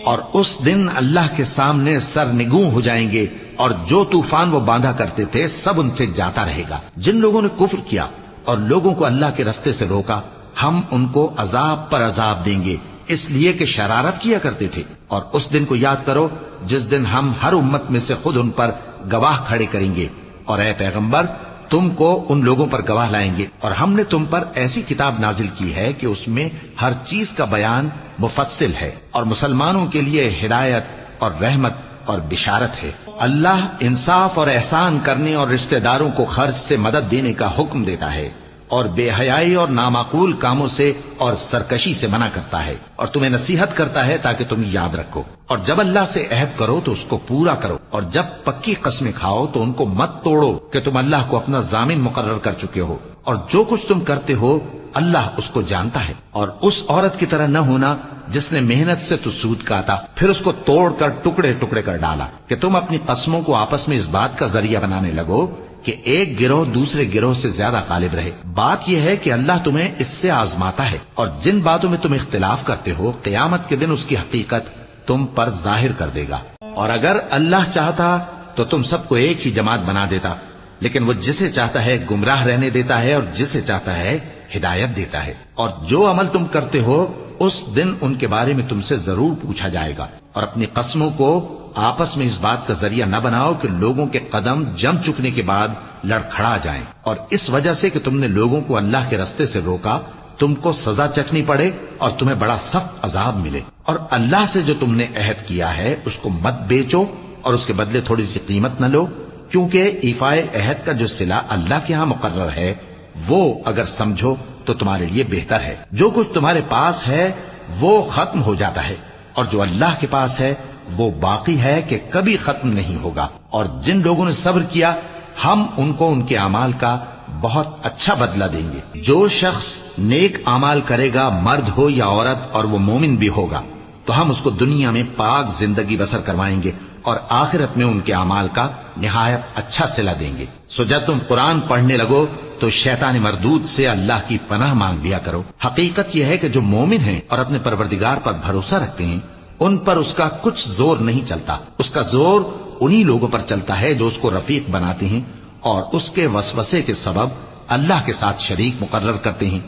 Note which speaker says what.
Speaker 1: اور اس دن اللہ کے سامنے سرنگوں ہو جائیں گے، اور جو طوفان وہ باندھا کرتے تھے سب ان سے جاتا رہے گا۔ جن لوگوں نے کفر کیا اور لوگوں کو اللہ کے رستے سے روکا، ہم ان کو عذاب پر عذاب دیں گے، اس لیے کہ شرارت کیا کرتے تھے۔ اور اس دن کو یاد کرو جس دن ہم ہر امت میں سے خود ان پر گواہ کھڑے کریں گے، اور اے پیغمبر تم کو ان لوگوں پر گواہ لائیں گے، اور ہم نے تم پر ایسی کتاب نازل کی ہے کہ اس میں ہر چیز کا بیان مفصل ہے، اور مسلمانوں کے لیے ہدایت اور رحمت اور بشارت ہے۔ اللہ انصاف اور احسان کرنے اور رشتہ داروں کو خرچ سے مدد دینے کا حکم دیتا ہے، اور بے حیائی اور نامعقول کاموں سے اور سرکشی سے منع کرتا ہے، اور تمہیں نصیحت کرتا ہے تاکہ تم یاد رکھو۔ اور جب اللہ سے عہد کرو تو اس کو پورا کرو، اور جب پکی قسمیں کھاؤ تو ان کو مت توڑو کہ تم اللہ کو اپنا ضامن مقرر کر چکے ہو، اور جو کچھ تم کرتے ہو اللہ اس کو جانتا ہے۔ اور اس عورت کی طرح نہ ہونا جس نے محنت سے تو سود کاتا پھر اس کو توڑ کر ٹکڑے ٹکڑے کر ڈالا، کہ تم اپنی قسموں کو آپس میں اس بات کا ذریعہ بنانے لگو کہ ایک گروہ دوسرے گروہ سے زیادہ غالب رہے۔ بات یہ ہے کہ اللہ تمہیں اس سے آزماتا ہے، اور جن باتوں میں تم اختلاف کرتے ہو قیامت کے دن اس کی حقیقت تم پر ظاہر کر دے گا۔ اور اگر اللہ چاہتا تو تم سب کو ایک ہی جماعت بنا دیتا، لیکن وہ جسے چاہتا ہے گمراہ رہنے دیتا ہے اور جسے چاہتا ہے ہدایت دیتا ہے۔ اور جو عمل تم کرتے ہو اس دن ان کے بارے میں تم سے ضرور پوچھا جائے گا۔ اور اپنی قسموں کو آپس میں اس بات کا ذریعہ نہ بناؤ کہ لوگوں کے قدم جم چکنے کے بعد لڑکھڑا جائیں، اور اس وجہ سے کہ تم نے لوگوں کو اللہ کے رستے سے روکا تم کو سزا چکھنی پڑے اور تمہیں بڑا سخت عذاب ملے۔ اور اللہ سے جو تم نے عہد کیا ہے اس کو مت بیچو اور اس کے بدلے تھوڑی سی قیمت نہ لو، کیونکہ ایفائے عہد کا جو صلہ اللہ کے ہاں مقرر ہے وہ اگر سمجھو تو تمہارے لیے بہتر ہے۔ جو کچھ تمہارے پاس ہے وہ ختم ہو جاتا ہے، اور جو اللہ کے پاس ہے وہ باقی ہے کہ کبھی ختم نہیں ہوگا۔ اور جن لوگوں نے صبر کیا ہم ان کو ان کے اعمال کا بہت اچھا بدلہ دیں گے۔ جو شخص نیک اعمال کرے گا مرد ہو یا عورت اور وہ مومن بھی ہوگا تو ہم اس کو دنیا میں پاک زندگی بسر کروائیں گے، اور آخرت میں ان کے اعمال کا نہایت اچھا صلہ دیں گے۔ سو جب تم قرآن پڑھنے لگو تو شیطان مردود سے اللہ کی پناہ مانگ لیا کرو۔ حقیقت یہ ہے کہ جو مومن ہیں اور اپنے پروردگار پر بھروسہ رکھتے ہیں ان پر اس کا کچھ زور نہیں چلتا، اس کا زور انہی لوگوں پر چلتا ہے جو اس کو رفیق بناتے ہیں اور اس کے وسوسے کے سبب اللہ کے ساتھ شریک مقرر کرتے ہیں۔